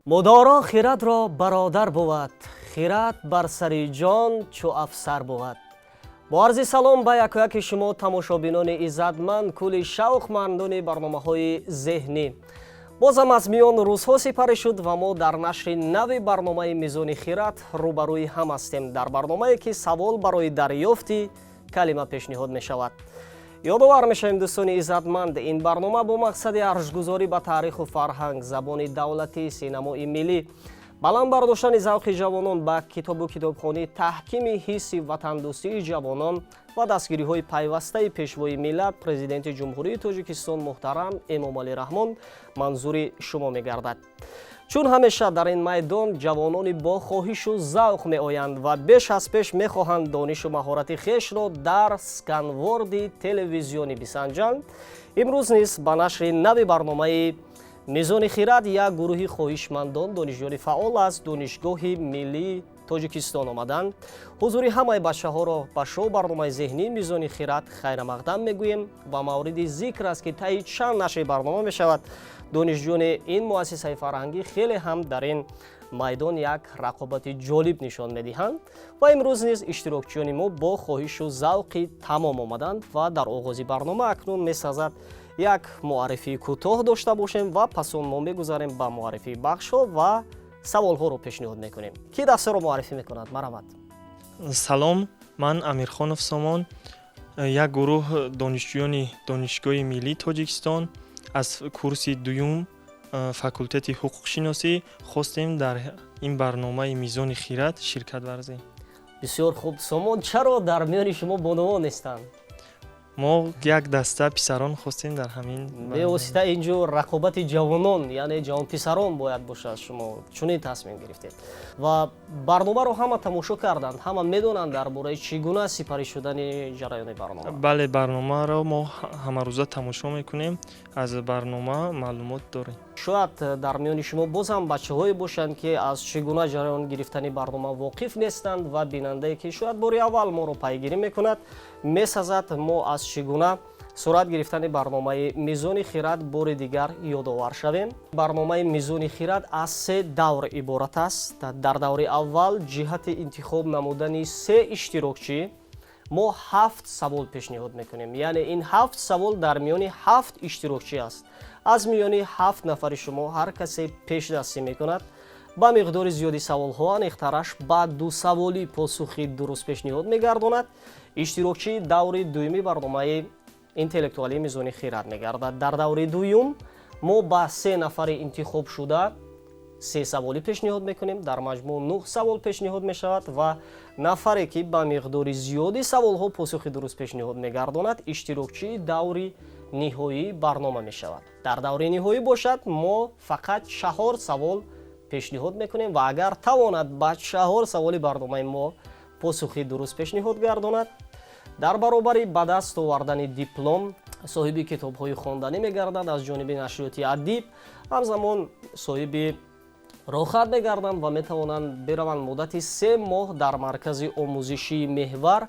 мудоро хиратро бародар бувад, хират бар сари ҷон чу афсар бувад. бо арзи салом ба якояки шумо тамошобинони иззатманд, кули шавқмандони барномаҳои зеҳнӣ. бозам аз миён рӯзҳо сипарӣ шуд ва мо дар нашри нави барномаи мизони хират рӯбарӯи ҳам ҳастем, дар барномае ки савол барои дарёфти калима пешниҳод мешавад. ёдовар мешавем дӯстони иззатманд, ин барнома бо мақсади арзгузорӣ ба таъриху фарҳанг, забони давлатӣ, синамои миллӣ, баланд бардоштани завқи ҷавонон ба китобу китобхонӣ, таҳкими ҳисси ватандӯстии ҷавонон ва дастгириҳои пайвастаи пешвои миллат, президенти ҷумҳурии Тоҷикистон муҳтарам Эмомалӣ Раҳмон манзури шумо мегардад. чун ҳамеша дар ин майдон ҷавонони бо хоҳишу завқ меоянд ва беш аз пеш мехоҳанд донишу маҳорати хешро дар сканворди телевизионӣ бисанҷанд, имрӯз низ ба нашри нави барномаи мизони хират як гурӯҳи хоҳишмандон донишҷӯёни фаъол аз донишгоҳи миллии Тоҷикистон омаданд. ҳузури ҳамаи бачаҳоро ба шоу барномаи зеҳнии мизони хират хайрамақдам мегӯем ва мавриди зикр аст ки таи чанд нашри барнома мешавад донишҷӯёни ин муассисаи фарҳангӣ хеле ҳам дар ин майдон як рақобати ҷолиб нишон медиҳанд ва имрӯз низ иштирокчиёни мо бо хоҳишу завқи тамом омаданд ва дар оғози барнома акнун месазад як муаррифии кӯтоҳ дошта бошем ва пас он мо мегузарем ба муаррифии бахшҳо ва саволҳоро пешниҳод мекунем. Ки дасторо муаррифӣ мекунад? Марҳамат. Салом, ман Амирхонов Сомон, як гурӯҳ донишҷӯёни Донишгоҳи Миллии Тоҷикистон аз курси дуюм факултети ҳуқуқшиносӣ хостем дар ин барномаи мизони хират ширкат варзем. Бисёр хуб. Сомон, чаро дар миёни шумо бонувон нестанд? мо як даста писарон хостем дар ҳамин бевосита инҷо рақобати ҷавонон, яъне ҷавонписарон бояд бошад. шумо чунин тасмим гирифтед ва барномаро ҳама тамошо карданд, ҳама медонанд дар бораи чӣ гуна сипарӣ шудани ҷараёни барнома. бале, барномаро мо ҳамарӯза тамошо мекунем, аз барнома маълумот дорем. шояд дар миёни шумо бозам бачаҳое бошанд ки аз чӣ гуна ҷараён гирифтани барнома воқиф нестанд ва бинандае ки шояд бори аввал моро пайгирӣ мекунад, месазад мо аз чӣ гуна сурат гирифтани барномаи мизони хират бори дигар ёдовар шавем. барномаи мизони хират аз се давр иборат аст. дар даври аввал ҷиҳати интихоб намудани се иштирокчӣ мо 7 савол пешниҳод мекунем, яъне ин 7 савол дар миёни 7 иштирокчӣ аст. аз миёни 7 нафари шумо ҳар касе пешдастӣ мекунад, ба миқдори зиёди саволҳо аниқтараш ба дусаволӣ посухи дуруст пешниҳод мегардонад. иштирокчии даври дуюми барномаи интеллектуалии мизони хират мегардад. дар даври дуюм мо ба 3 нафари интихоб шуда 3 саволӣ пешниҳод мекунем, дар маҷмӯъ 9 савол пешниҳод мешавад ва нафаре ки ба миқдори зиёди саволҳо посухи дуруст пешниҳод мегардонад иштирокчии даври ниҳоии барнома мешавад. дар даври ниҳоӣ бошад мо фақат 4 савол пешниҳод мекунем ва агар тавонад ба 4 саволи барномаи мо посухи дуруст пешниҳод гардонад, дар баробари ба даст овардани диплом соҳиби китобҳои хонданӣ мегардад аз ҷониби нашриёти адиб, ҳамзамон соҳиби рохат мегарданд ва метавонанд бираванд муддати 3 моҳ дар маркази омӯзишии меҳвар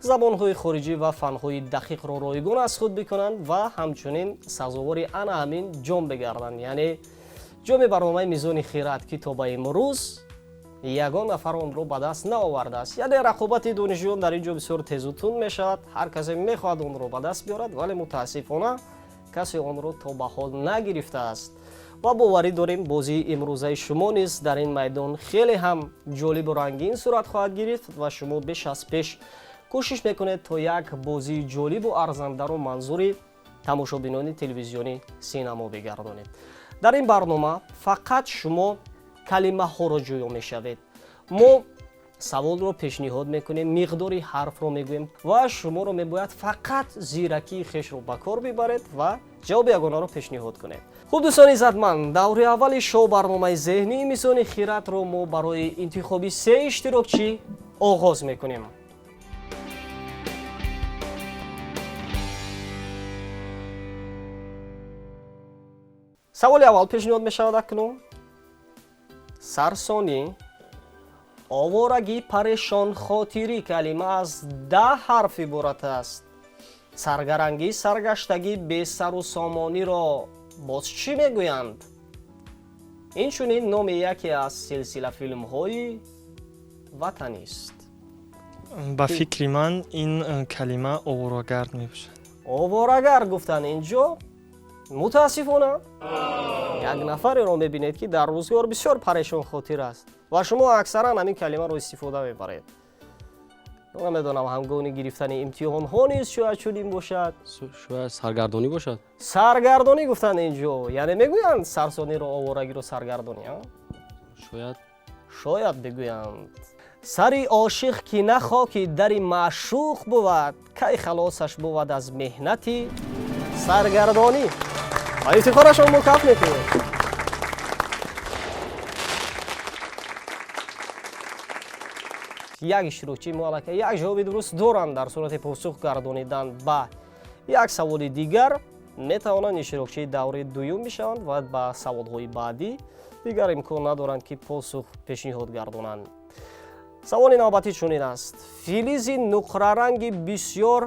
забонҳои хориҷӣ ва фанҳои дақиқро ройгон аз худ бикунанд ва ҳамчунин сазовори ана ҳамин ҷом бигарданд, яъне ҷоми барномаи мизони хират ки то ба имрӯз ягон нафар онро ба даст наовардааст. яъне рақобати донишҷӯён дар ин ҷо бисёр тезу тунд мешавад. ҳар касе мехоҳад онро ба даст биёрад, вале мутаассифона касе онро то ба ҳол нагирифтааст. ва боварӣ дорем бозии имрӯзаи шумо низ дар ин майдон хеле ҳам ҷолибу рангин сурат хоҳад гирифт ва шумо беш аз пеш кӯшиш мекунед то як бозии ҷолибу арзандаро манзури тамошобинони телевизиони синамо бигардонед. дар ин барнома фақат шумо калимаҳоро ҷӯё мешавед. мо саволро пешниҳод мекунем, миқдори ҳарфро мегӯем ва шуморо мебояд фақат зиракии хешро ба кор бибаред ва ҷавоби ягонаро пешниҳод кунед. хуб дӯстони иззатманд, даври аввали шоу барномаи зеҳнии мизони хиратро мо барои интихоби 3 иштирокчӣ оғоз мекунем. саволи аввал пешниҳод мешавад акнун. сарсонӣ оворагӣ парешонхотирӣ калима аз 10 ҳарф иборат аст. саргарангӣ саргаштагӣ бесару сомониро боз чӣ мегӯянд? инчунин номи яке аз силсила филмҳои ватанӣ аст. ба фикри ман ин калима оворагард мебошад. Оворагард гуфтан инҷо мутаассифона як нафареро мебинед ки дар рӯзгор бисёр парешонхотир аст ва шумо аксаран ҳамин калимаро истифода мебаред. намедонам ҳангоми гирифтани имтиҳонҳо низ шояд чунин бошад. шояд саргардонӣ бошад. Саргардонӣ гуфтанд инҷо, яъне мегӯянд сарсониро оварагиро саргардонӣ. Шояд бигӯянд. сари ошиқ ки на хоки дари маъшуқ бувад, кай халосаш бувад аз меҳнати саргардонӣ. ба ифтихорашон мукоф мекунем. як иштирокчии муаллака як ҷавоби дуруст доранд. дар сурати посух гардонидан ба як саволи дигар метавонанд иштирокчии даври дуюм бишаванд ва ба саволҳои баъдӣ дигар имкон надоранд ки посух пешниҳод гардонанд. саволи навбатӣ чунин аст: филизи нуқраранги бисёр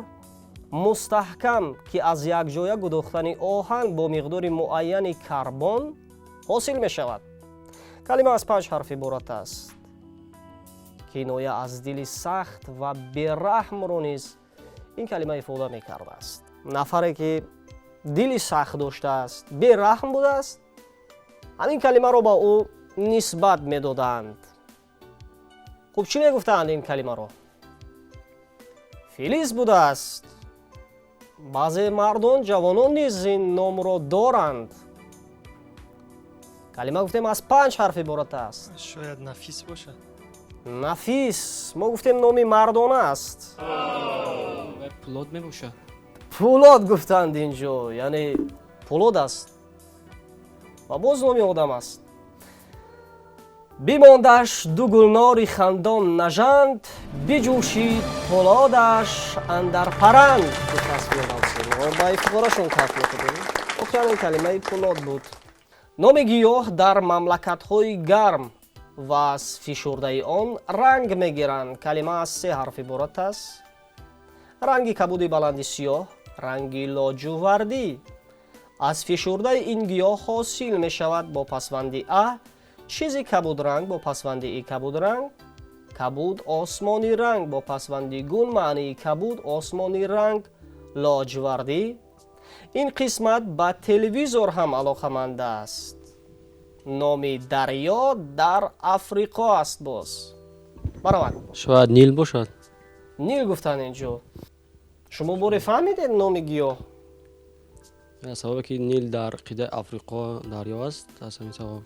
мустаҳкам ки аз якҷоя гудохтани оҳан бо миқдори муайяни карбон ҳосил мешавад. калима аз 5 ҳарф иборат аст. киноя аз дили сахт ва бераҳмро низ ин калима ифода мекардааст. нафаре ки дили сахт доштааст, бераҳм будааст, ҳамин калимаро ба ӯ нисбат медоданд. хуб чӣ мегуфтаанд ин калимаро? филиз будааст. баъзе мардон ҷавонон низ ин номро доранд. калима гуфтем аз 5 ҳарф иборат аст. шояд нафис бошад. нафис мо гуфтем номи мардона аст. пулод мебошад. пулод гуфтанд инҷо, яъне пулод аст ва боз номи одам аст. бимондаш ду гулнори хандон нажанд, биҷӯшид пулодаш андар паранд. ба ифтихорашон каф мекунем. охиран ин калимаи пулод буд. номи гиёҳ дар мамлакатҳои гарм ва аз фишурдаи он ранг мегиранд. калима аз 3 ҳарф иборат аст. ранги кабуди баланди сиёҳ, ранги лоҷувардӣ аз фишурдаи ин гиёҳ ҳосил мешавад бо пасванди а чизи кабудранг бо пасванди и кабудранг, кабуд осмони ранг бо пасванди гун маънии кабуд осмони ранг лоҷвардӣ. ин қисмат ба телевизор ҳам алоқаманд аст. номи дарьё дар африқо аст. боз баромад. шояд нил бошад. нил гуфтанд инҷо. шумо боре фаҳмидед номи гиёҳ? сабабе ки нил дар қидаи африқо дарё аст, аз ҳамин сабаб.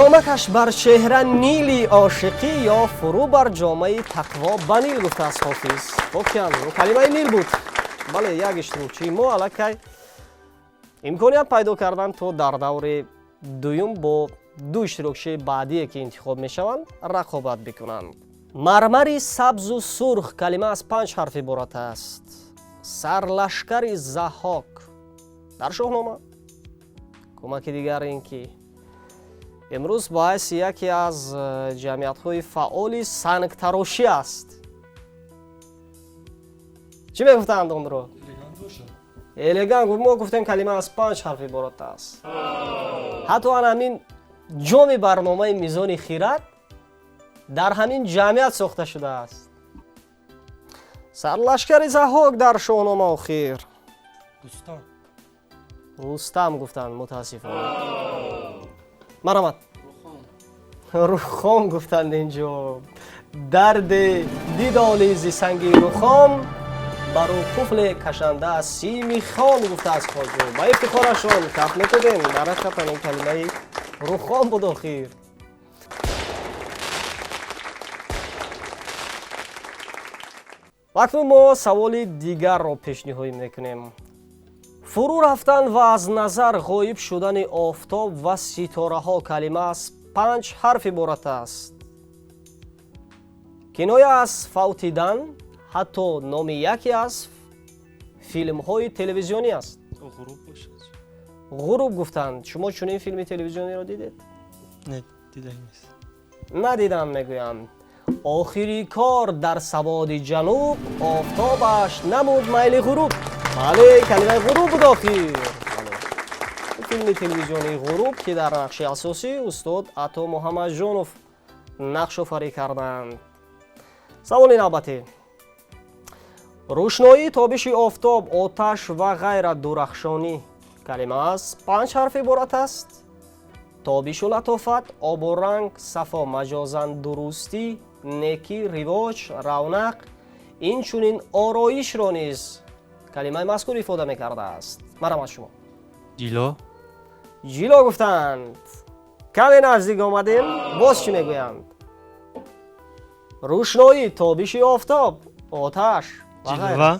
ё макаш бар чеҳра нили ошиқӣ ё фурӯ бар ҷомаи тақво ба нил гуфтааст ҳофиз. океан калимаи нил буд. бале як иштирокчии мо аллакай имконият пайдо кардан то дар даври дуюм бо ду иштирокчии баъдие ки интихоб мешаванд рақобат бикунанд. мармари сабзу сурх калима аз 5 ҳарф иборат аст. сарлашкари заҳок дар шоҳнома. кӯмаки дигар ин ки имрӯз ба ҳайси яке аз ҷамъиятҳои фаъоли сангтарошӣ аст. чӣ мегуфтанд онро? элегант. мо гуфтем калима аз 5 ҳарф иборат аст. ҳатто ҳамин ҷоми барномаи мизони хират дар ҳамин ҷамъият сохта шудааст. сарлашкари заҳок дар шоҳнома охир. рустам гуфтанд мутаассифона. маромад. рухом гуфтанд инҷо. дарди дидолизи санги рухом баро куфле кашанда аз сими хон гуфтааст хоҷо. ба ифтихорашон каф мекунем. дар ҳақиқатан ин калимаи рухом буд охир. вақти мо саволи дигарро пешниҳод мекунем. фурӯ рафтан ва аз назар ғоиб шудани офтоб ва ситораҳо калима аз 5 ҳарф иборат аст. киноя аз фавтидан ҳатто номи яке аз филмҳои телевизионӣ аст. ғуруб бошад. ғуруб гуфтанд. шумо чунин филми телевизиониро дидед? не дидаем нест. надидам мегӯям. охири кор дар саводи ҷануб офтобаш намуд майли ғуруб. бале калимаи ғуруб буд охир. филми телевизионии «Ғуруб» ки дар нақши асосӣ устод Ато Муҳаммадҷонов нақшофарӣ карданд. саволи навбатӣ. рӯшноӣ, тобиши офтоб, оташ ва ғайра дурахшонӣ калима аз 5 ҳарф иборат аст. тобишу латофат, обу ранг, сафо маҷозан дурустӣ, некӣ, ривоҷ, равнақ, инчунин ороишро низ калимаи мазкур ифода мекардааст. марҳамат шумо. ҷило, ҷило гуфтанд. каме наздик омадем. боз чӣ мегӯянд? рӯшноӣ, тобиши офтоб, оташ ва ғайра. ҷилва,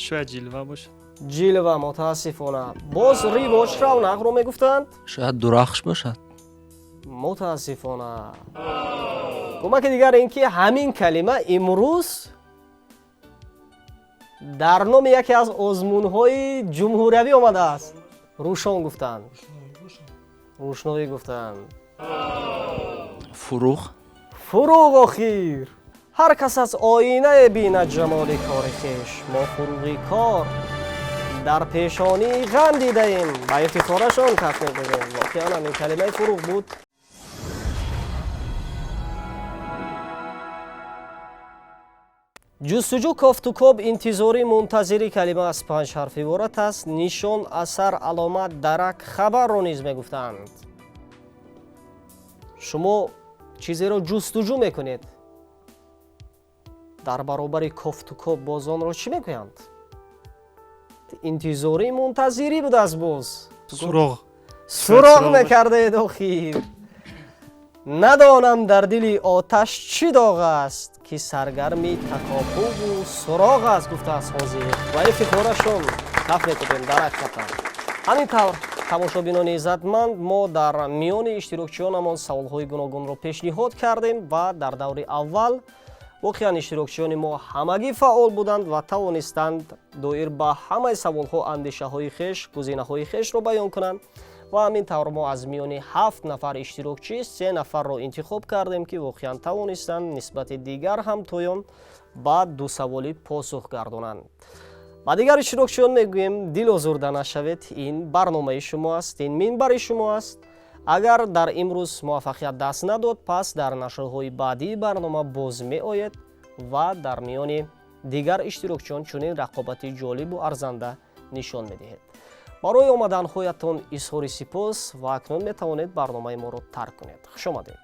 шояд ҷилва бошад. ҷилва, мутаассифона. боз ривоҷ, равнақро мегуфтанд. шояд дурахш бошад. мутаассифона. кӯмаки дигар ин ки ҳамин калима имрӯз дар номи яке аз озмунҳои ҷумҳуриявӣ омадааст. рӯшон гуфтанд. рӯшноӣ гуфтанд. фуруғ. фуруғ охир. ҳар кас аз оинае бинад ҷамоли кори хеш. мо фуруғи кор дар пешонии ғам дидаем. ба ифтихорашон каф мезанем. воқеан ҳамин калимаи фуруғ буд. ҷустуҷӯ, кофтукоб, интизорӣ, мунтазирӣ калима аз 5 ҳарф иборат аст. нишон, асар, аломат, дарак, хабарро низ мегуфтанд. шумо чизеро ҷустуҷӯ мекунед. дар баробари кофтукоб боз онро чӣ мегӯянд? интизорӣ, мунтазирӣ будааст. боз суроғ, суроғ мекардаед охир. надонам дар дили оташ чӣ доғ аст ки саргарми такопугу суроғ аст, гуфтааст ҳозир. ва ифтихорашон каф мекунем дарак катанд. ҳамин тавр тамошобинони иззатманд, мо дар миёни иштирокчиёнамон саволҳои гуногунро пешниҳод кардем ва дар даври аввал воқеан иштирокчиёни мо ҳамагӣ фаъол буданд ва тавонистанд доир ба ҳамаи саволҳо андешаҳои хеш, гузинаҳои хешро баён кунанд. ва ҳамин тавр мо аз миёни 7 нафар иштирокчӣ 3 нафарро интихоб кардем ки воқеан тавонистанд нисбати дигар ҳамтоён ба дусаволӣ посух гардонанд. ба дигар иштирокчиён мегӯем, дил озурда нашавед. ин барномаи шумо аст, ин минбари шумо аст. агар дар имрӯз муваффақият даст надод, пас дар нашрҳои баъдии барнома боз меоед ва дар миёни дигар иштирокчиён чунин рақобати ҷолибу арзанда нишон медиҳед. барои омаданҳоятон изҳори сипос ва акнун метавонед барномаи моро тарк кунед. хушомадед.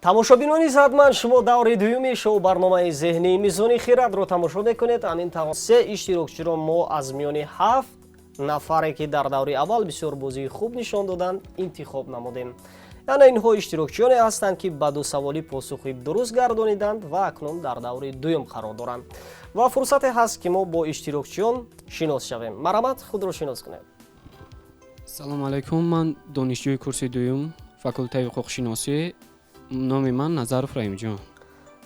тамошобинони иззатманд, шумо даври дуюми шоу барномаи зеҳнии мизони хиратро тамошо мекунед. ҳамин тавр 3 иштирокчиро мо аз миёни 7 нафаре ки дар даври аввал бисёр бозии хуб нишон доданд интихоб намудем. яъне инҳо иштирокчиёне ҳастанд ки ба дусаволӣ посухи дуруст гардониданд ва акнун дар даври дуюм қарор доранд. ва фурсате ҳаст ки мо бо иштирокчиён шинос шавем. марҳамат, худро шинос кунед. салому алайкум. ман донишҷӯи курси дуюм факултаи ҳуқуқшиносӣ. номи ман Назаров Раҳимҷон.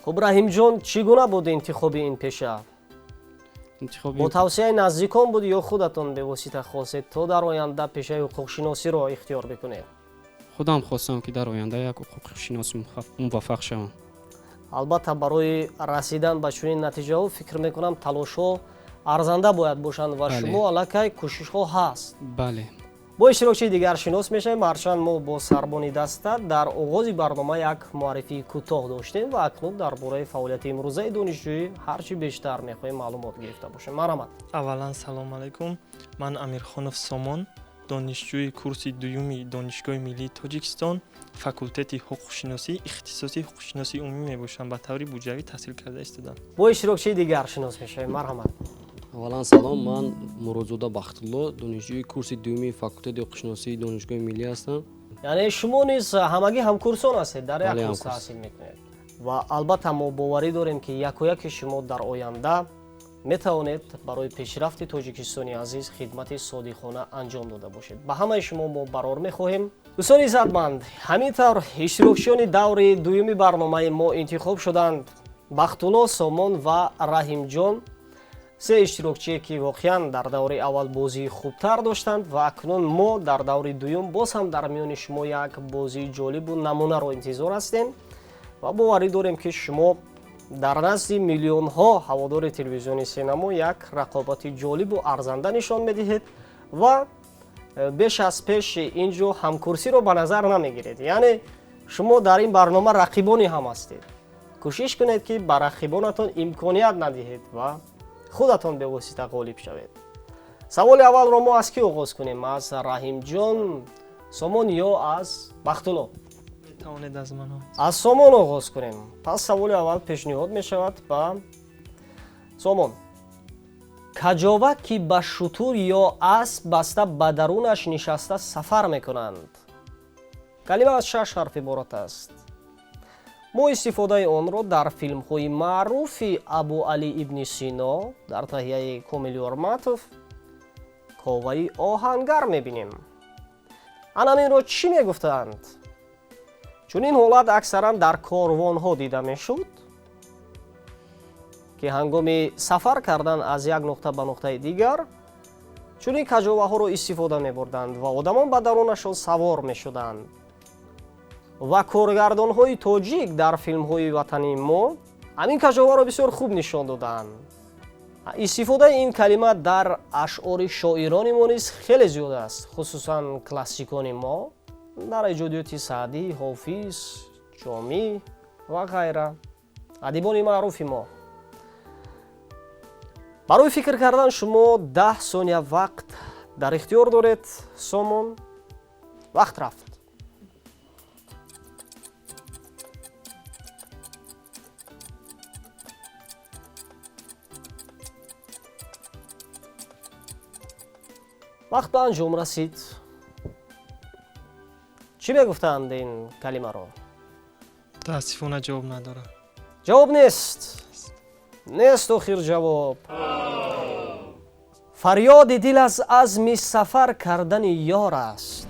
хуб, раҳимҷон, чӣ гуна буд интихоби ин пеша? бо тавсияи наздикон буд ё худатон бевосита хостед то дар оянда пешаи ҳуқуқшиносиро ихтиёр бикунед? худам хостам ки дар оянда як ҳуқуқшинос муваффақ шавам. албатта барои расидан ба чунин натиҷаҳо фикр мекунам талошҳо арзанда бояд бошанд ва шумо аллакай кӯшишҳо ҳаст. бале. бо иштирокчии дигар шинос мешавем. ҳарчанд мо бо сарбони даста дар оғози барнома як муаррифии кӯтоҳ доштем ва акнун дар бораи фаъолияти имрӯзаи донишҷӯӣ ҳарчи бештар мехоҳем маълумот гирифта бошем. марҳамат. аввалан салом алайкум. ман Амирхонов Сомон, донишҷӯи курси дуюми Донишгоҳи Миллии Тоҷикистон, факултети ҳуқуқшиносӣ, ихтисоси ҳуқуқшиносии умумӣ мебошам. ба таври буҷавӣ таҳсил карда истодам. бо иштирокчии дигар шинос мешавем. марҳамат. аввалан салом. ман Муродзода Бахтулло, донишҷӯи курси дуюми факултети ҳуқуқшиносии Донишгоҳи Миллӣ ҳастам. яъне шумо низ ҳамагӣ ҳамкурсон ҳастед, дар як курс ҳамкурс. таҳсил мекунед. ва албатта мо боварӣ дорем ки якояки шумо дар оянда метавонед барои пешрафти тоҷикистони азиз хидмати содиқона анҷом дода бошед. ба ҳамаи шумо мо барор мехоҳем. дӯстони иззатманд, ҳамин тавр иштирокчиёни даври дуюми барномаи мо интихоб шуданд. Бахтулло, Сомон ва Раҳимҷон, 3 иштирокчие ки воқеан дар даври аввал бозии хубтар доштанд ва акнун мо дар даври дуюм боз ҳам дар миёни шумо як бозии ҷолибу намунаро интизор ҳастем ва боварӣ дорем ки шумо дар назди миллионҳо ҳаводори телевизиони синемо як рақобати ҷолибу арзанда нишон медиҳед ва беш аз пеш ин ҷо ҳамкурсиро ба назар намегиред. Яъне шумо дар ин барнома рақибони ҳам ҳастед. кӯшиш кунед ки ба рақибонатон имконият надиҳед ва худатон бевосита ғолиб шавед. саволи аввалро мо аз кӣ оғоз кунем? Аз Раҳимҷон, Сомон ё аз Бахтулло? метавонед аз ман аз Сомон оғоз кунем. Пас саволи аввал пешниҳод мешавад ба Сомон. каҷова ки ба шутур ё асп баста ба дарунаш нишаста сафар мекунанд. калима аз 6 ҳарф иборат аст. мо истифодаи онро дар филмҳои маъруфи Абу Али ибни Сино, дар таҳияи Комили Орматов, Коваи оҳангар мебинем. анаминро чӣ мегуфтанд? чунин ҳолат аксаран дар корвонҳо дида мешуд, ки ҳангоми сафар кардан аз як нуқта ба нуқтаи дигар чунин каҷоваҳоро истифода мебурданд ва одамон ба дарунашон савор мешуданд. ва коргардонҳои тоҷик дар филмҳои ватани мо ҳамин каҷоваро бисёр хуб нишон доданд. истифодаи ин калима дар ашъори шоирони мо низ хеле зиёд аст, хусусан классикони мо дар иҷодиёти Саъдӣ, Ҳофиз, Ҷомӣ ва ғайра, адибони маъруфи мо. барои фикр кардан шумо 10 сония вақт дар ихтиёр доред. Сомон, вақт рафт. вақт ба анҷом расид. чӣ мегуфтанд ин калимаро? мутаассифона ҷавоб надорад. ҷавоб нест. нест охир ҷавоб. фарёди дил аз азми сафар кардани ёр аст.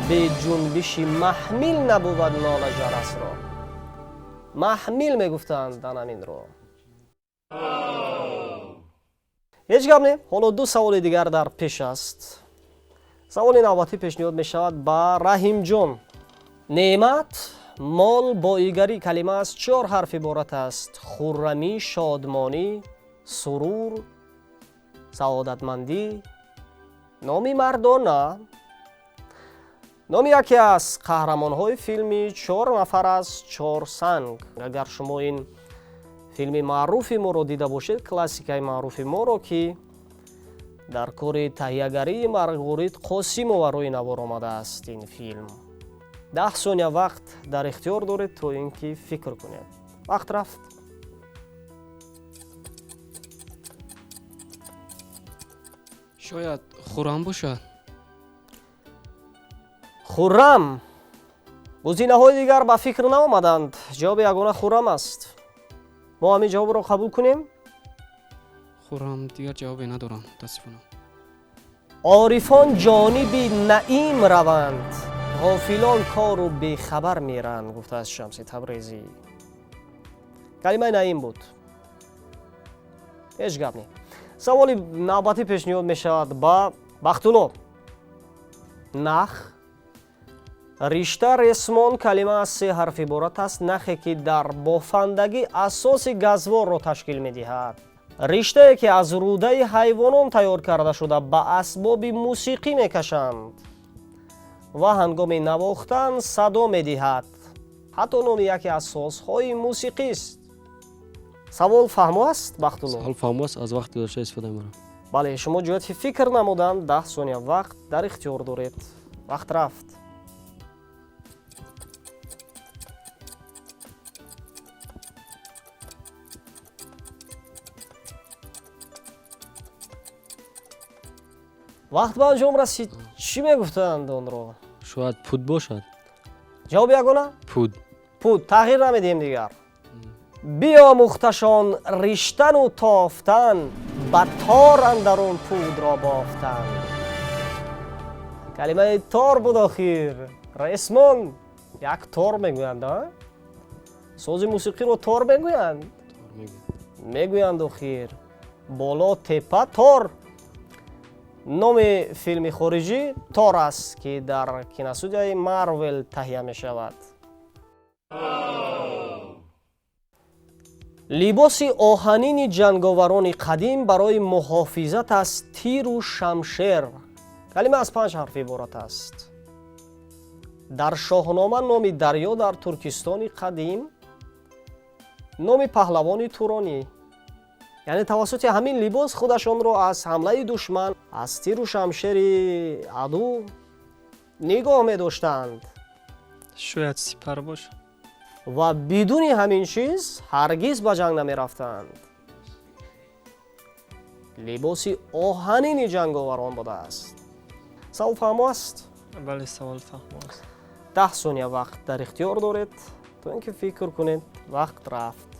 бе ҷунбиши маҳмил набувад нола ҷарасро. маҳмил мегуфтанд анаминро. ҳеҷ гап не. ҳоло ду саволи дигар дар пеш аст. саволи навбатӣ пешниҳод мешавад ба Раҳимҷон. неъмат, мол, боигарӣ калима аз 4 ҳарф иборат аст. хуррамӣ, шодмонӣ, сурур, саодатмандӣ, номи мардона. номи яке аз қаҳрамонҳои филми 4 нафар аз 4 санг. агар шумо ин филми маъруфи моро дида бошед, классикаи маъруфи моро, ки дар кори таҳиягарии Марғурид Қосимова рӯи навор омадааст ин филм. 10 сония вақт дар ихтиёр доред то ин ки фикр кунед. вақт рафт. шояд хуррам бошад. хуррам. гузинаҳои дигар ба фикр наомаданд. ҷавоби ягона хуррам аст. мо ҳамин ҷавобро қабул кунем? хуррам дигар ҷавобе надорам, мутаассифона. орифон ҷониби наим раванд, ғофилон кору бехабар меранд, гуфтааст Шамси Табрезӣ. калимаи наим буд. ҳеҷ гап не. саволи навбатӣ пешниҳод мешавад ба Бахтулло. нах, ришта, ресмон калима аз 3 ҳарф иборат аст. нахе ки дар бофандагӣ асоси газворро ташкил медиҳад. риштае ки аз рудаи ҳайвонон тайёр карда шуда ба асбоби мусиқӣ мекашанд ва ҳангоми навохтан садо медиҳад. ҳатто номи яке аз созҳои мусиқист. савол фаҳмо аст, Бахтулло? савол фаҳмо аст, аз вақти гузашта истифода мебарам. бале, шумо ҷоҳати фикр намудан 10 сония вақт дар ихтиёр доред. вақт рафт. вақт ба анҷом расид. чӣ мегуфтанд онро? шояд пуд бошад. ҷавоби ягона? Пуд. пуд. тағйир намедиҳем дигар. биомӯхташон риштану тофтан, ба тор андарон пудро бофтан. калимаи тор буд охир. ресмон. як тор мегӯянд, а? сози мусиқиро тор мегӯянд? мегӯянд охир. боло тепа тор. номи филми хориҷӣ Тор аст, ки дар киностудияи Marvel таҳия мешавад. либоси оҳанини ҷанговарони қадим барои муҳофизат аз тиру шамшер. калима аз 5 ҳарф иборат аст. дар шоҳнома номи дарё дар туркистони қадим номи паҳлавони туронӣ, яъне тавассути ҳамин либос худашонро аз ҳамлаи душман, аз тиру шамшери аду нигоҳ медоштанд шояд сипар бошад. ва бидуни ҳамин чиз ҳаргиз ба ҷанг намерафтанд. либоси оҳанини ҷанговарон будааст. савол фаҳмо аст? бале, савол фаҳмо аст. 10 сония вақт дар ихтиёр доред то ин ки фикр кунед. вақт рафт.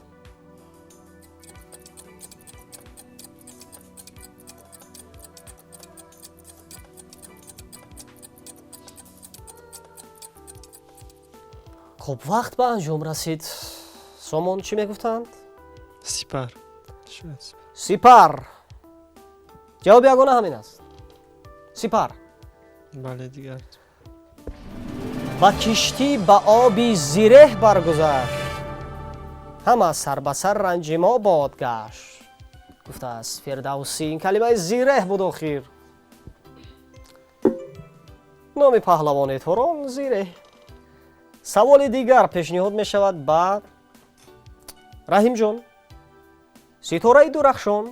хуб, вақт ба анҷом расид. сомон чӣ мегуфтанд? сипар. шояд сипар. сипар. ҷавоби ягона ҳамин аст. сипар. бале, дигар ба киштӣ ба оби зиреҳ баргузашт, ҳама сар ба сар ранҷи мо бод гашт. гуфтааст фирдавсӣ. ин калимаи зиреҳ буд охир. номи паҳлавони турон зиреҳ. саволи дигар пешниҳод мешавад ба раҳимҷон. ситораи дурахшон,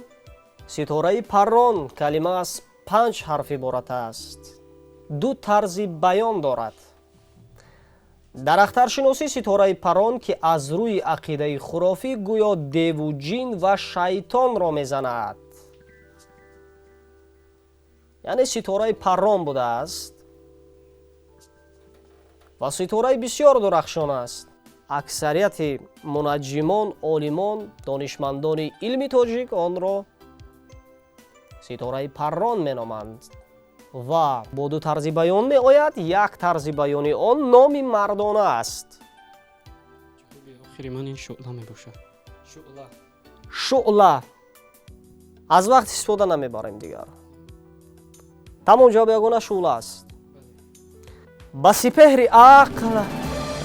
ситораи паррон калима аз 5 ҳарф иборат аст. ду тарзи баён дорад. дар ахтаршиносӣ ситораи паррон ки аз рӯи ақидаи хурофӣ гӯё деву ҷин ва шайтонро мезанад, яъне ситораи паррон будааст ва ситораи бисёр дурахшон аст. аксарияти мунаҷҷимон, олимон, донишмандони илми тоҷик онро ситораи паррон меноманд ва бо ду тарзи баён меояд. як тарзи баёни он номи мардона аст. ҷавоби охири ман ин шуъла мебошад. шуъла. шуъла. аз вақт истифода намебарем дигар. тамом, ҷавоби ягона шуъла аст. ба сипеҳри ақл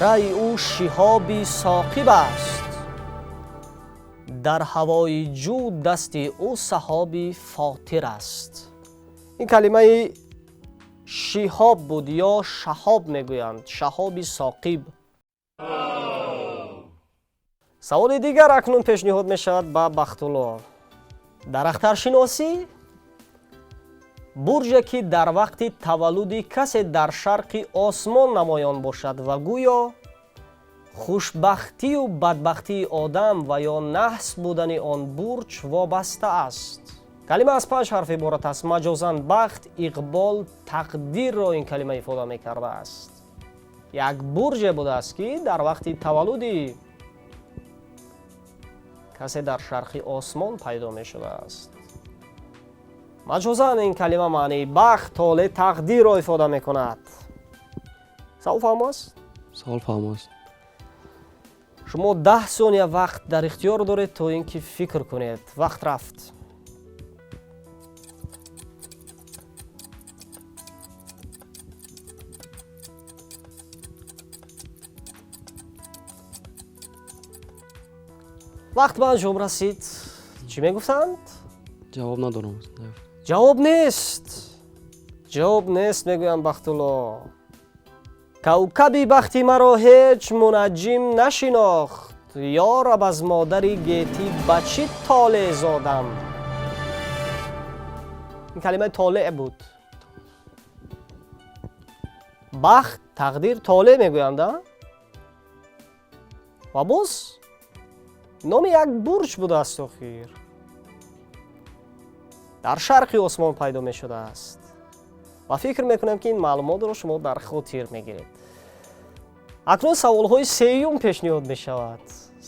раъи ӯ шиҳоби соқиб аст. дар ҳавои ҷӯ дасти ӯ саҳоби фотир аст. ин калимаи шиҳоб буд ё шаҳоб мегӯянд. шаҳоби соқиб. саволи дигар акнун пешниҳод мешавад ба бахтулло. дар ахтаршиносӣ бурҷе ки дар вақти таваллуди касе дар шарқи осмон намоён бошад ва гӯё хушбахтию бадбахтии одам ва ё наҳс будани он бурҷ вобаста аст. калима аз 5 ҳарф иборат аст. маҷозан бахт, иқбол, тақдирро ин калима ифода мекардааст. як бурҷе будааст ки дар вақти таваллуди касе дар шарқи осмон пайдо мешудааст. маҷозан ин калима маънии бахт, толе, тақдирро ифода мекунад. савол фаҳмо аст? савол фаҳмо аст. шумо 10 сония вақт дар ихтиёр доред то ин ки фикр кунед. вақт рафт. вақт ба анҷом расид. чӣ мегуфтанд? ҷавоб надорам. ҷавоб нест. ҷавоб нест мегӯянд бахтулло. кавкаби бахти маро ҳеҷ мунаҷҷим нашинохт. ёраб аз модари гетӣ ба чӣ толеъ зодам. ин калимаи толеъ буд. бахт, тақдир, толеъ мегӯянд. ва боз номи як бурҷ будааст охир. дар шарқи осмон пайдо мешудааст. ва фикр мекунам ки ин маълумотро шумо дар хотир мегиред. акнун саволҳои сеюм пешниҳод мешавад.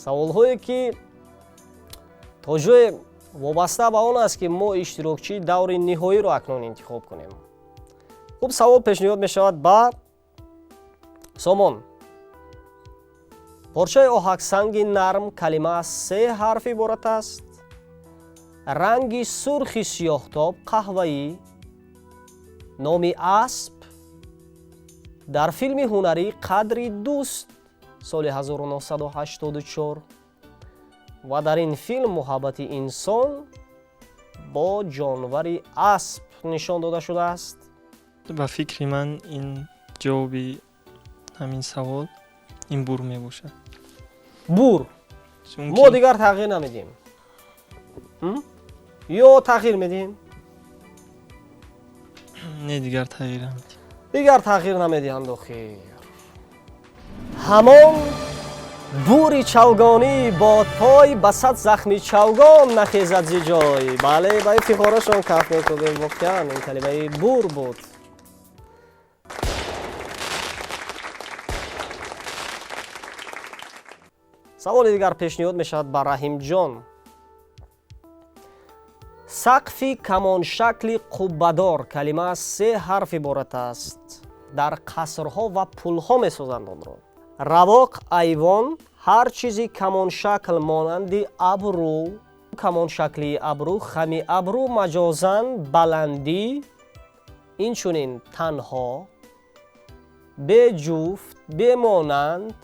саволҳое ки то ҷое вобаста ба он аст ки мо иштирокчии даври ниҳоиро акнун интихоб кунем. хуб, савол пешниҳод мешавад ба сомон. порчаи оҳаксанги нарм калима аз 3 ҳарф иборат аст. ранги сурхи сиёҳтоб қаҳваӣ. номи асп. дар филми ҳунарӣ қадри дӯст соли 1984. ва дар ин филм муҳаббати инсон бо ҷонвари асп нишон дода шудааст? ба фикри ман ин ҷавоби ҳамин савол ин бур мебошад. бур. Чунки мо дигар тағйир намедем. ё тағйир медиҳем? не дигар тағйир намедем. дигар тағйир намедиҳанд охир. ҳамон бури чавгонӣ бо той ба сад захми чавгон нахезад зи ҷой. бале ба ифтихорашон каф мекунем. воқеан ин калимаи бур буд. саволи дигар пешниҳод мешавад ба Раҳимҷон. сақфи камоншакли қуббадор калима аз се ҳарф иборат аст. дар қасрҳо ва пулҳо месозанд онро. равоқ айвон ҳар чизи камоншакл монанди абру, камоншакли абру, хами абру маҷозан баландӣ, инчунин танҳо, беҷуфт, бемонанд,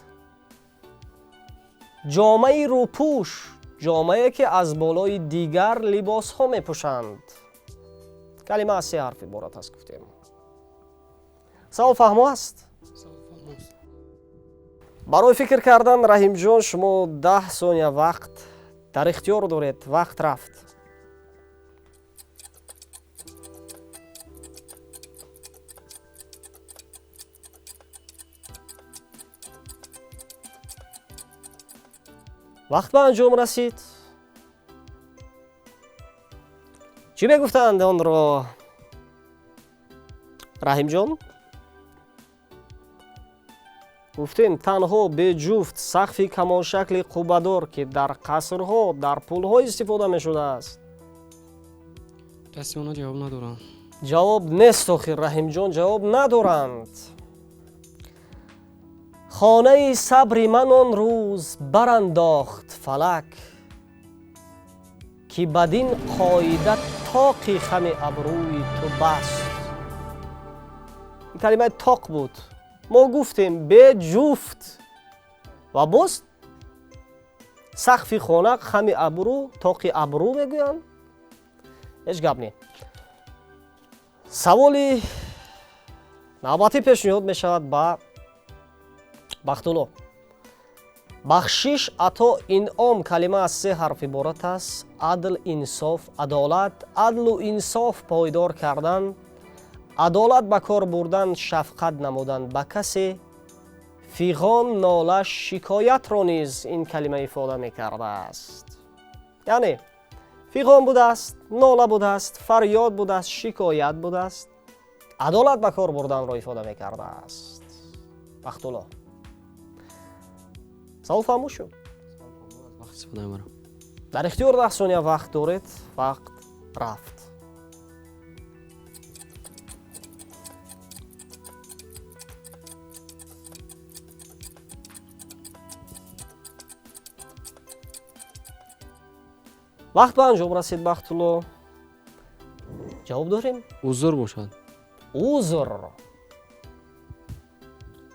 ҷомаи рӯпӯш, ҷомае ки аз болои дигар либосҳо мепӯшанд. калима аз се ҳарф иборат аст гуфтем. савол фаҳмо аст? барои фикр кардан Раҳимҷон шумо 10 сония вақт дар ихтиёр доред. вақт рафт. вақт ба анҷом расид. чӣ мегуфтанд онро Раҳимҷон? гуфтем танҳо беҷуфт сақфи камоншакли қуббадор ки дар қасрҳо, дар пулҳо истифода мешудааст. дасти онҳо ҷавоб надорам. ҷавоб нест охир. Раҳимҷон ҷавоб надоранд. хонаи сабри ман он рӯз барандохт фалак ки бадин қоида тоқи хами абрӯи ту баст. ин калимаи тоқ буд. мо гуфтем беҷуфт ва боз сақфи хона хами абрӯ, тоқи абрӯ мегӯянд. ҳеҷ гап не. саволи навбатӣ пешниҳод мешавад ба Бахтулло. бахшиш, ато, инъом калима аз се ҳарф иборат аст. адл, инсоф, адолат. адлу инсоф пойдор кардан, адолат ба кор бурдан, шафқат намудан ба касе, фиғон, нола, шикоятро низ ин калима ифода мекардааст. яъне фиғон будааст, нола будааст, фарёд будааст, шикоят будааст, адолат ба кор бурданро ифода мекардааст. Бахтулло. савол фаҳмо шуд? вақт истифода мебарам. дар ихтиёр 10 сония вақт доред. вақт рафт. вақт ба анҷом расид Бахтулло. ҷавоб дорем? узр бошад. узр.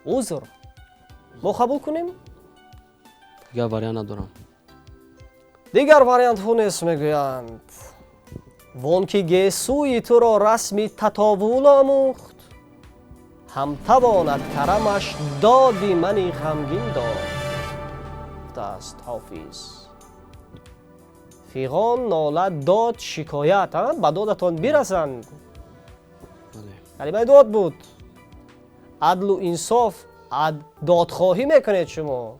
узр. мо қабул кунем? дигар вариант надорам. дигар вариантҳо нест мегӯянд. вон ки гесӯи туро расми татовул омӯхт, ҳам тавонад карамаш доди мани ғамгин дод. гуфтааст ҳофиз. фиғон, нола, дод, шикоят. ба додатон бирасанд. калимаи дод буд. адлу инсоф, додхоҳӣ мекунед шумо.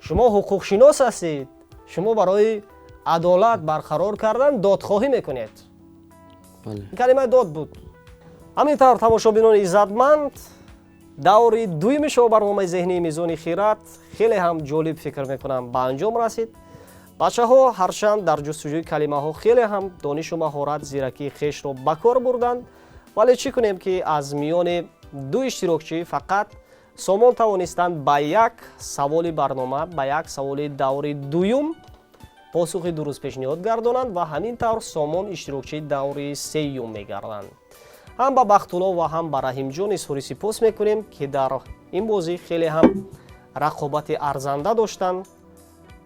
шумо ҳуқуқшинос ҳастед. шумо барои адолат барқарор кардан додхоҳӣ мекунед. калимаи дод буд. ҳамин тавр тамошобинони иззатманд, даври дуюми шоу барномаи зеҳнии мизони хират хеле ҳам ҷолиб фикр мекунам ба анҷом расид. бачаҳо ҳарчанд дар ҷустуҷӯи калимаҳо хеле ҳам донишу маҳорат, зиракии хешро ба кор бурданд, вале чӣ кунем ки аз миёни ду иштирокчӣ фақат сомон тавонистанд ба як саволи барнома, ба як саволи даври дуюм посухи дуруст пешниҳод гардонанд ва ҳамин тавр сомон иштирокчии даври сеюм мегарданд. ҳам ба Бахтулло ва ҳам ба Раҳимҷон изҳори сипос мекунем ки дар ин бозӣ хеле ҳам рақобати арзанда доштанд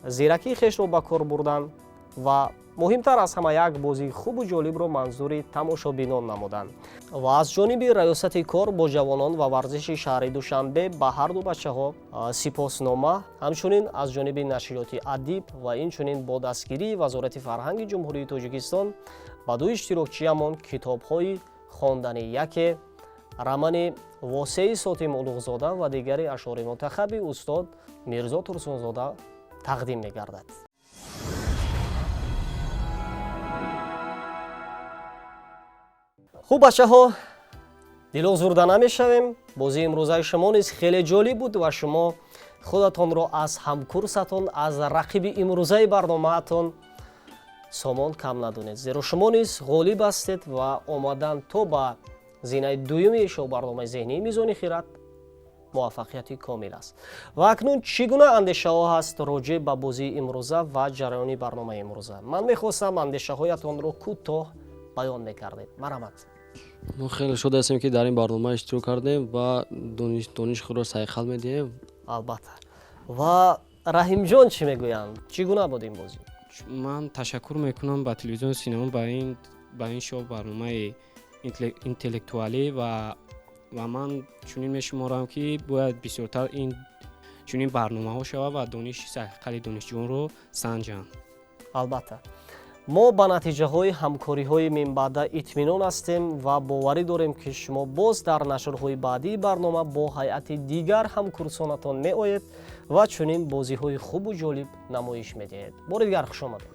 зиракии хешро ба кор бурданд ва муҳимтар аз ҳама як бозии хубу ҷолибро манзури тамошобинон намуданд. Ва аз ҷониби раёсати кор бо ҷавонон ва варзиши шаҳри Душанбе ба ҳарду бачаҳо сипоснома, ҳамчунин аз ҷониби нашриёти Адиб ва инчунин бо дастгирии Вазорати фарҳанги Ҷумҳурии Тоҷикистон ба ду иштирокчиямон китобҳои хондани яке рамани Восеи Сотим Улуғзода ва дигари ашъори мунтахаби устод Мирзо Турсунзода тақдим мегардад. хуб бачаҳо, дилозурда намешавем. бозии имрӯзаи шумо низ хеле ҷолиб буд ва шумо худатонро аз ҳамкурсатон, аз рақиби имрӯзаи барномаатон сомон кам надонед, зеро шумо низ ғолиб ҳастед ва омадан то ба зинаи дуюми шоҳбарномаи зеҳнии Мизони Хират муваффақияти комил аст. Ва акнун чӣ гуна андешаҳо ҳаст роҷеъ ба бозии имрӯза ва ҷараёни барномаи имрӯза? Ман мехостам андешаҳоятонро кӯтоҳ баён мекардед. Марамат. мо хеле шод ҳастем ки дар ин барнома иштирок кардем ва дониш худро сайқал медиҳем. Албатта. Ва Раҳимҷон чӣ мегӯянд? Чӣ гуна буд ин бозӣ? ман ташаккур мекунам ба телевизиони синема ба ин шоу барномаи интеллектуалӣ ва ман чунин мешуморам ки бояд бисёртар ин чунин барномаҳо шавад ва дониши сайқали донишҷӯёнро санҷанд. Албатта. мо ба натиҷаҳои ҳамкориҳои минбаъда итминон ҳастем ва боварӣ дорем ки шумо боз дар нашрҳои баъдии барнома бо ҳайати дигар ҳамкурсонатон меоед ва чунин бозиҳои хубу ҷолиб намоиш медиҳед. бори дигар хушомадед.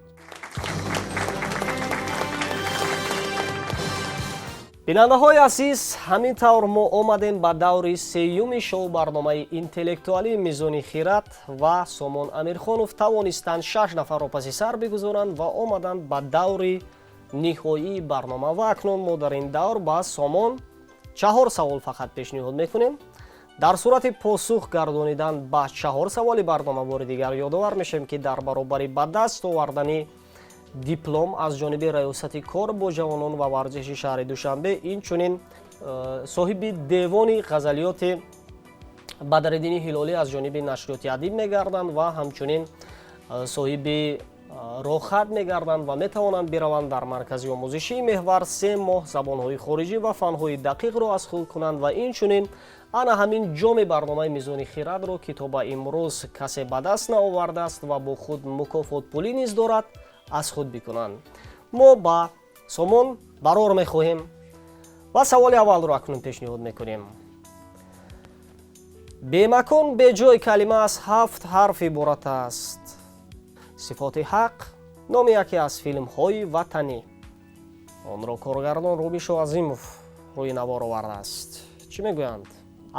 бинандаҳои азиз, ҳамин тавр мо омадем ба даври сеюми шоу барномаи интеллектуалии Мизони Хират ва Сомон Амирхонов тавонистанд 6 нафарро паси сар бигузоранд ва омаданд ба даври ниҳоии барнома. Ва акнун мо дар ин давр ба Сомон 4 савол фақат пешниҳод мекунем. дар сурати посух гардонидан ба 4 саволи барнома бори дигар ёдовар мешавем ки дар баробари ба даст овардани диплом аз ҷониби раёсати кор бо ҷавонон ва варзиши шаҳри Душанбе, инчунин соҳиби девони ғазалиёти Бадриддини Ҳилолӣ аз ҷониби нашриёти Адиб мегарданд ва ҳамчунин соҳиби рохат мегарданд ва метавонанд бираванд дар маркази омӯзишии меҳвар 3 моҳ забонҳои хориҷӣ ва фанҳои дақиқро аз худ кунанд ва инчунин ана ҳамин ҷоми барномаи Мизони Хиратро ки то ба имрӯз касе ба даст наовардааст ва бо худ мукофотпулӣ низ дорад, аз худ бикунанд. мо ба Сомон барор мехоҳем ва саволи аввалро акнун пешниҳод мекунем. бемакон беҷой калима аз 7 ҳарф иборат аст. сифоти ҳақ номи яке аз филмҳои ватанӣ. онро коргардон Рубишо Азимов рӯи навор овардааст. чӣ мегӯянд?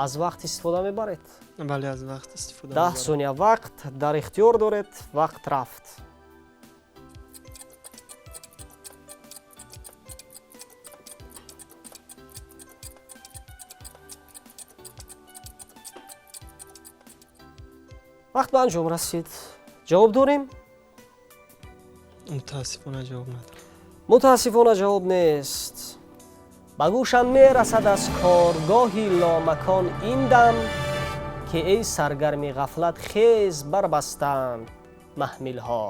аз вақт истифода мебаред? бале, аз вақт истифода 10 сония вақт дар ихтиёр доред. вақт рафт. вақт ба анҷом расид. ҷавоб дорем? мутаассифона ҷавоб надорам. мутаассифона ҷавоб нест. ба гӯшам мерасад аз коргоҳи ломакон ин дам ки эй саргарми ғафлат хез барбастанд маҳмилҳо.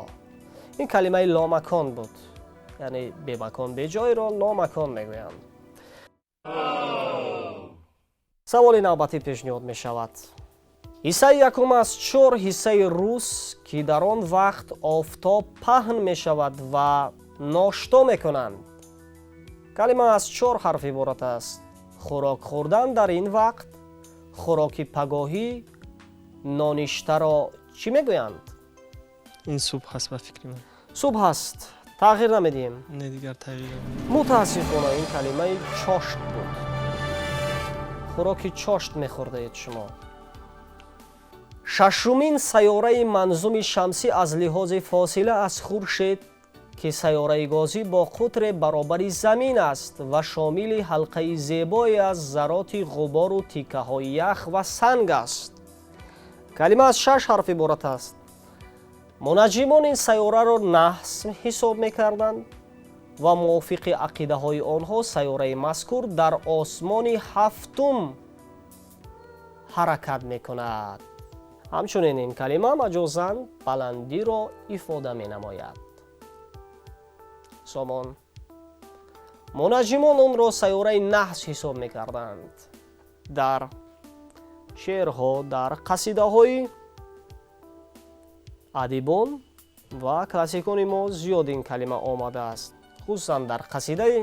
ин калимаи ломакон буд, яъне бемакон беҷойро ломакон мегӯянд. саволи навбатӣ пешниҳод мешавад. ҳиссаи якум аз 4 ҳиссаи рӯз ки дар он вақт офтоб паҳн мешавад ва ношто мекунанд. калима аз 4 ҳарф иборат аст. хӯрок хӯрдан дар ин вақт, хӯроки пагоҳӣ, ноништаро чӣ мегӯянд? ин субҳ ҳаст ба фикри ман. субҳ ҳаст. тағйир намедиҳем. не дигар тағйир мутаассифона ин калимаи чошт буд. хӯроки чошт мехӯрдаед шумо. шашумин сайёраи манзуми шамсӣ аз лиҳози фосила аз хуршед ки сайёраи гозӣ бо қутре баробари замин аст ва шомили ҳалқаи зебое аз зароти ғубору тиккаҳои ях ва санг аст. калима аз 6 ҳарф иборат аст. мунаҷҷимон ин сайёраро наҳс ҳисоб мекарданд ва мувофиқи ақидаҳои онҳо сайёраи мазкур дар осмони ҳафтум ҳаракат мекунад. ҳамчунин ин калима маҷозан баландиро ифода менамояд. сомон. мунаҷҷимон онро сайёраи наҳс ҳисоб мекарданд. дар шеърҳо, дар қасидаҳои адибон ва классикони мо зиёд ин калима омадааст. хусусан дар қасидаи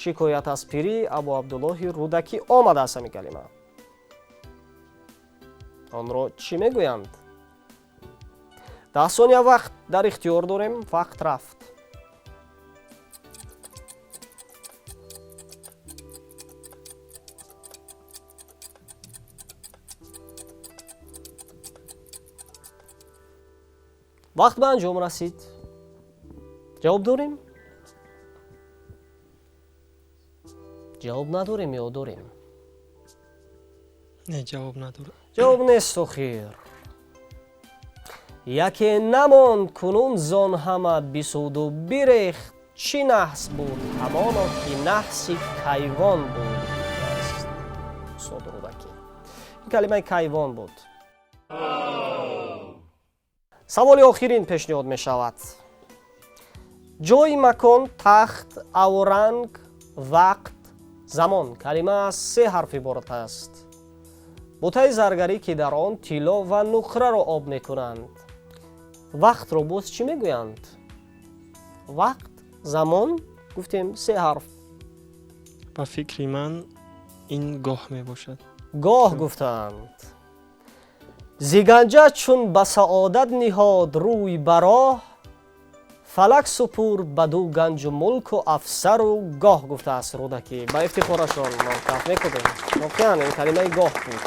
шикоят аз пирӣ абу абдуллоҳи рудакӣ омадааст ҳамин калима. онро чӣ мегӯянд? 10 сония вақт дар ихтиёр дорем. вақт рафт. вақт ба анҷом расид. ҷавоб дорем? ҷавоб надорем ё дорем? Не, ҷавоб надорад. ҷавоб нест охир. яке намон кунун зон ҳама бисуду бирехт. чӣ наҳс буд ҳамоно ки наҳси кайвон буд? Устод Рудакӣ. ин калимаи кайвон буд. саволи охирин пешниҳод мешавад. ҷой, макон, тахт, авранг, вақт, замон. калима аз 3 ҳарф иборат аст. бутаи заргарӣ ки дар он тилло ва нуқраро об мекунанд. вақтро боз чӣ мегӯянд? вақт, замон, гуфтем 3 ҳарф. ба фикри ман ин гоҳ мебошад. гоҳ гуфтанд. зиганҷа чун ба саодат ниҳод рӯй ба роҳ, фалак супурд баду ганҷу мулку афсару гоҳ гуфтааст Рудакӣ. ба ифтихорашон мо каф мекунем. воқеан ин калимаи гоҳ буд.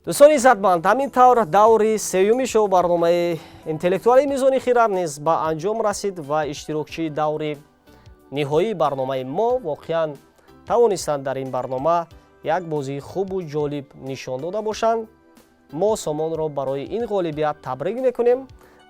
дӯстони иззатманд, ҳамин тавр даври сеюми шоу барномаи интеллектуалии мизони хирад низ ба анҷом расид ва иштирокчии даври ниҳоии барномаи мо воқеан тавонистанд дар ин барнома як бозии хубу ҷолиб нишон дода бошанд. мо Сомонро барои ин ғолибият табрик мекунем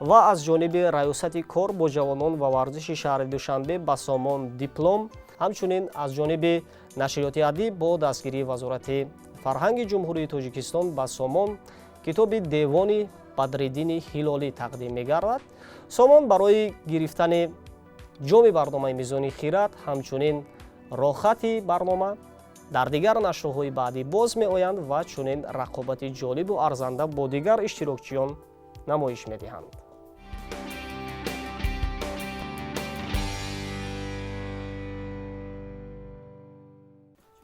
ва аз ҷониби раёсати кор бо ҷавонон ва варзиши шаҳри Душанбе ба Сомон диплом, ҳамчунин аз ҷониби нашриёти адиб бо дастгирии Вазорати фарҳанги ҷумҳурии Тоҷикистон ба Сомон китоби Девони Бадриддини Ҳилолӣ тақдим мегардад. Сомон барои гирифтани ҷоми барномаи мизони хирад ҳамчунин рохати барнома дар дигар нашрҳои баъдӣ боз меоянд ва чунин рақобати ҷолибу арзанда бо дигар иштирокчиён намоиш медиҳанд.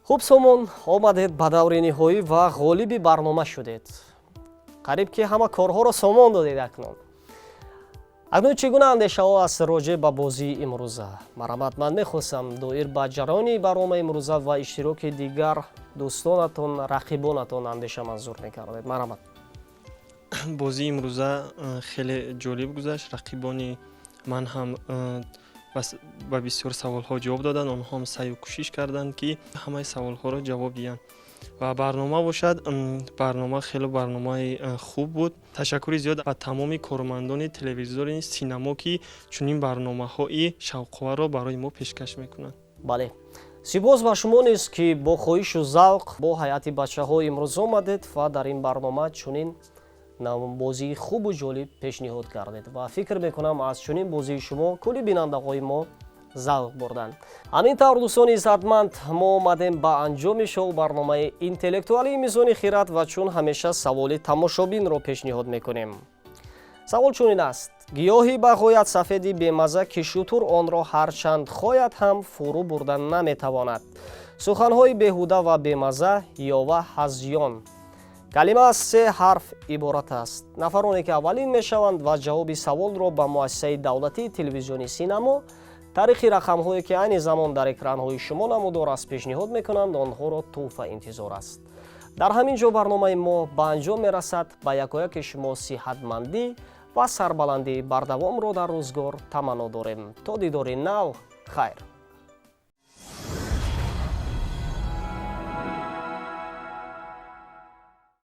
хуб Сомон, омадед ба даври ниҳоӣ ва ғолиби барнома шудед. қариб ки ҳама корҳоро Сомон додед акнун. акнун чӣ гуна андешаҳо аст роҷеъ ба бозии имрӯза? Марамат, ман мехостам доир ба ҷараёни барномаи имрӯза ва иштироки дигар дӯстонатон, рақибонатон андеша манзур мекардед. Марамат. бозии имрӯза хеле ҷолиб гузашт. рақибони ман ҳам ба бисёр саволҳо ҷавоб доданд. онҳо ҳам саъю кӯшиш карданд ки ҳамаи саволҳоро ҷавоб диҳанд. ва барнома бошад, барнома хеле барномаи хуб буд. ташаккури зиёд ба тамоми кормандони телевизори синамо ки чунин барномаҳои шавқоварро барои мо пешкаш мекунанд. бале, сипос ба шумо низ ки бо хоҳишу завқ бо ҳайати бачаҳо имрӯз омадед ва дар ин барнома чунин бозии хубу ҷолиб пешниҳод кардед ва фикр мекунам аз чунин бозии шумо кулли бинандаҳои мо завқ бурданд. ҳамин тавр дӯстони иззатманд, мо омадем ба анҷоми шоу барномаи интеллектуалии мизони хирад ва чун ҳамеша саволи тамошобинро пешниҳод мекунем. савол чунин аст: гиёҳи ба ғоят сафеди бемаза ки шутур онро ҳарчанд хояд ҳам фурӯ бурда наметавонад. суханҳои беҳуда ва бемаза ёва ҳазён. калима аз 3 ҳарф иборат аст. нафароне ки аввалин мешаванд ва ҷавоби саволро ба муассисаи давлатии телевизиони Синамо таърихи рақамҳое ки айни замон дар экранҳои шумо намудор аст пешниҳод мекунанд, онҳоро туҳфа интизор аст. дар ҳамин ҷо барномаи мо ба анҷом мерасад. ба якояки шумо сиҳатмандӣ ва сарбаландии бардавомро дар рӯзгор таманно дорем. то дидори нав, хайр.